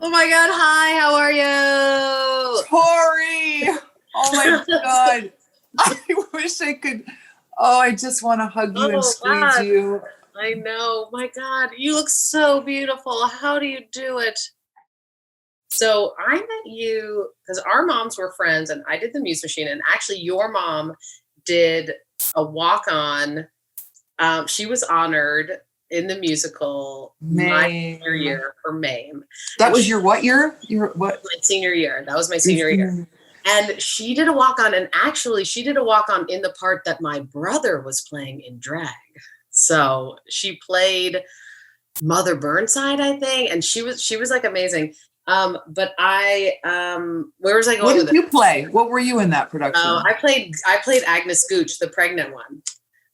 Oh my God. Hi, how are you? Tory! Oh my God. I wish I could. Oh, I just want to hug you and squeeze God. you. I know. My God, you look so beautiful. How do you do it? So I met you because our moms were friends and I did the Muse Machine. And actually, your mom did a walk on. She was honored in the musical my senior year for Mame. That was your what year? Your what? My senior year. That was my senior year. And she did a walk on, and actually, she did a walk on in the part that my brother was playing in drag. So she played Mother Burnside, I think, and she was like amazing. But where was I going? What did you play? What were you in that production? I played Agnes Gooch, the pregnant one,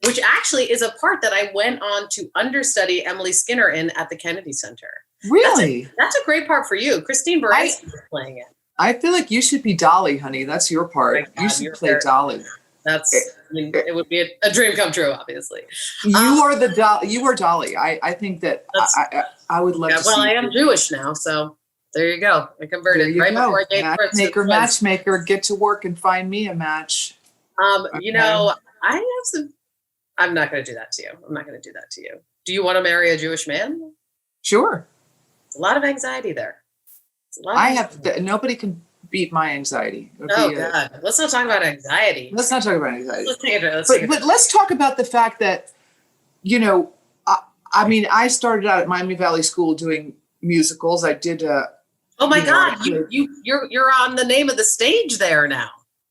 which actually is a part that I went on to understudy Emily Skinner in at the Kennedy Center. Really? That's a great part for you. Christine Baranski was playing it. I feel like you should be Dolly, honey. That's your part. God, you should play Dolly. It would be a dream come true, obviously. You are the Dolly. You are Dolly. I think that I would love to see. Well, I am Jewish now, so there you go. I converted before I gave birth. Matchmaker, get to work and find me a match. You know, I have some. I'm not going to do that to you. I'm not going to do that to you. Do you want to marry a Jewish man? Sure. It's a lot of anxiety there. Nobody can beat my anxiety. God. Let's not talk about anxiety. Let's not talk about anxiety. But let's talk about the fact that, you know, I mean, I started out at Miami Valley School doing musicals. I did. Oh my God! You're on the name of the stage there now.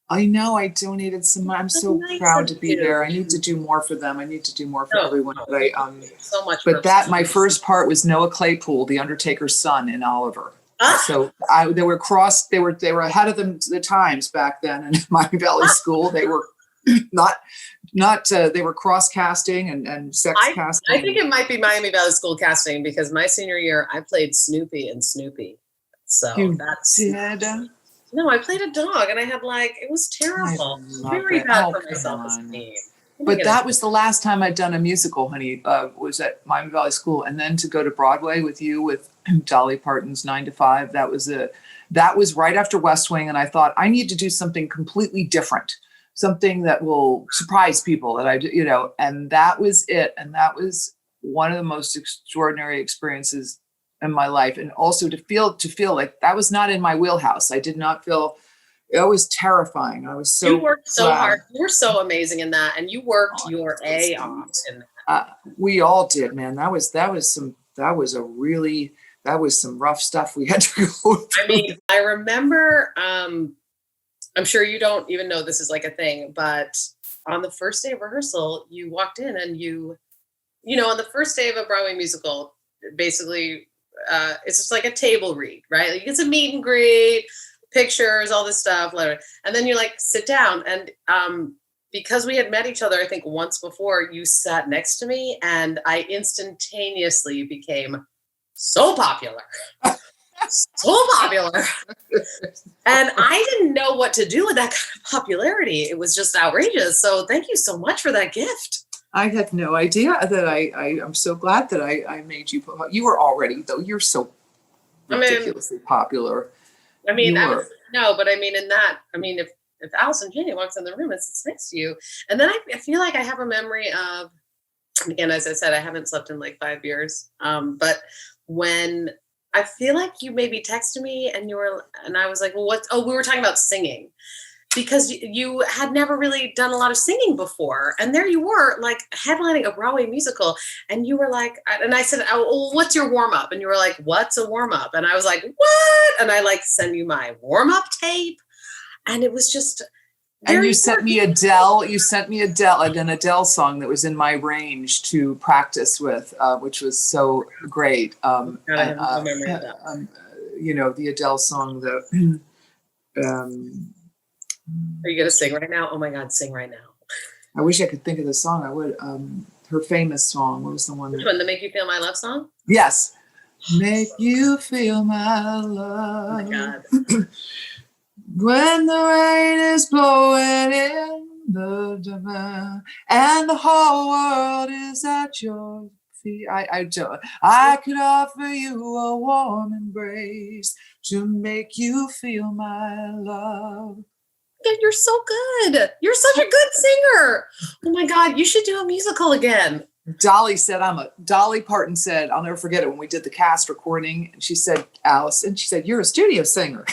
I know. I donated some. I'm so proud to be there. I need to do more for them. I need to do more for everyone. But so much. But my first part was Noah Claypool, the Undertaker's son, in Oliver. So they were ahead of the times back then in Miami Valley School. They were they were cross casting and sex casting. I think it might be Miami Valley School casting because my senior year I played Snoopy and Snoopy. So No, I played a dog and I had it was terrible. Very bad for my self-esteem. But that was the last time I'd done a musical, honey, was at Miami Valley School. And then to go to Broadway with you with Dolly Parton's 9 to 5, that was right after West Wing. And I thought, I need to do something completely different, something that will surprise people and that was it. And that was one of the most extraordinary experiences in my life. And also to feel like that was not in my wheelhouse. I did not feel. It was terrifying. I was so. You worked so hard. You were so amazing in that, and you worked your A off in that. We all did, man. That was some rough stuff we had to go through. I mean, I remember. I'm sure you don't even know this is like a thing, but on the first day of rehearsal, you walked in and on the first day of a Broadway musical, basically, it's just like a table read, right? Like it's a meet and greet. Pictures, all this stuff, and then you sit down. And because we had met each other, I think once before, you sat next to me, and I instantaneously became so popular, so popular. And I didn't know what to do with that kind of popularity. It was just outrageous. So thank you so much for that gift. I had no idea that I'm so glad that I made you. You were already, though. You're so ridiculously popular. I mean, if Allison Janney walks in the room and sits next to you, and then I feel like I have a memory of, again, as I said, I haven't slept in 5 years. But when I feel like you maybe texted me and I was like, well, we were talking about singing because you had never really done a lot of singing before. And there you were headlining a Broadway musical. And you were like, and I said, oh, what's your warm up? And you were like, what's a warm up? And I was like, what? And I send you my warm up tape. And it was just. And you sent me Adele. You sent me an Adele song that was in my range to practice with, which was so great. God, I have no memory of that. The Adele song that. Are you going to sing right now? Oh my God, sing right now. I wish I could think of the song. I would. Her famous song. What was the one? Which one? The Make You Feel My Love song? Yes. Make you feel my love. Oh my God. When the rain is blowing in and the whole world is at your feel, I could offer you a warm embrace to make you feel my love. Yeah, you're so good. You're such a good singer. Oh my God, you should do a musical again. Dolly Parton said, I'll never forget it when we did the cast recording. And she said, Allison, she said, you're a studio singer.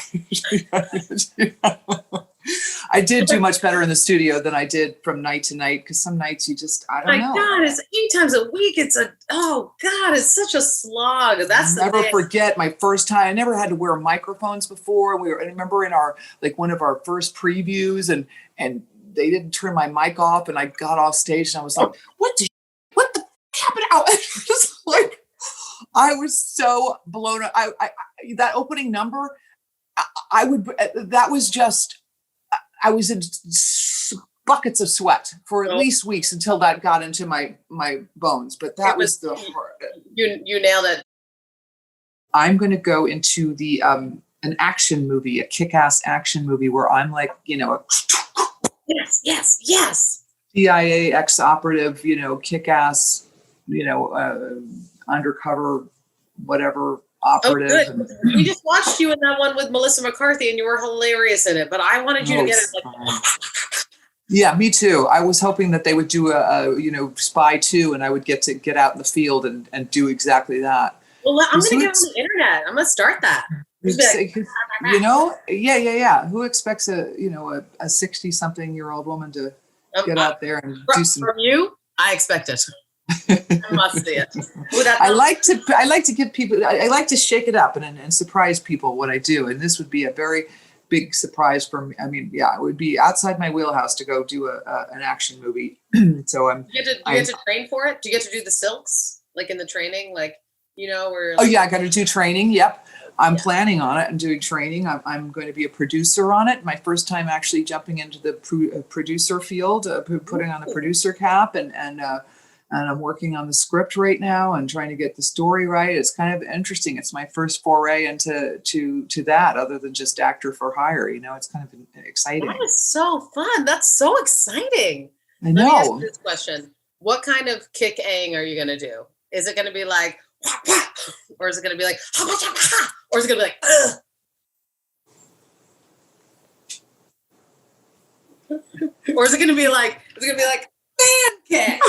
I did do much better in the studio than I did from night to night, because some nights you just, I don't know. My God, it's 8 times a week. Oh God, it's such a slog. That's the never thing. forget my first time. I never had to wear microphones before. I remember in our, like one of our first previews, and they didn't turn my mic off, and I got off stage and I was like, what the happened out? Like, I was so blown up. I that opening number, I was in buckets of sweat for at least weeks until that got into my bones. But that was the you nailed it. I'm going to go into the an action movie, a kick-ass action movie where I'm like, yes. CIA ex-operative, kick-ass, undercover, whatever operative. Oh, good. We just watched you in that one with Melissa McCarthy, and you were hilarious in it. But I wanted you to get it. Yeah, me too. I was hoping that they would do a Spy 2, and I would get out in the field and do exactly that. Well, I'm going to get on the internet. I'm going to start that. Yeah. Who expects a 60-something-year-old woman to get out there and do some? From you, I expect it. I must see it. I like to give people. I like to shake it up and surprise people what I do, and this would be a very big surprise for me. I mean, yeah, it would be outside my wheelhouse to go do an action movie. So You get to train for it. Do you get to do the silks like in the training, where? Oh yeah, I got to do training. Yep. I'm planning on it and doing training. I'm going to be a producer on it. My first time actually jumping into the producer field, putting on the producer cap, and I'm working on the script right now and trying to get the story right. It's kind of interesting. It's my first foray into that, other than just actor for hire. It's kind of exciting. That is so fun. That's so exciting. I know. Let me ask you this question: what kind of kick-ang are you going to do? Is it going to be like, wah, wah, or is it going to be like, ha, ha, ha, ha, or is it going to be like, ugh? Or is it going to be like fan kick?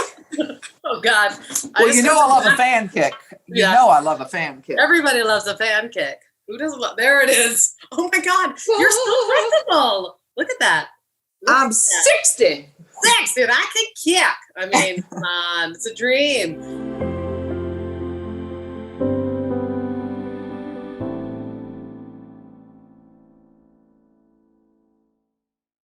Oh God! Well, I love a fan kick. I love a fan kick. Everybody loves a fan kick. Who doesn't love? There it is. Oh my God! You're so flexible. Look at that. I'm 60. 60, and I can kick. I mean, come on, it's a dream.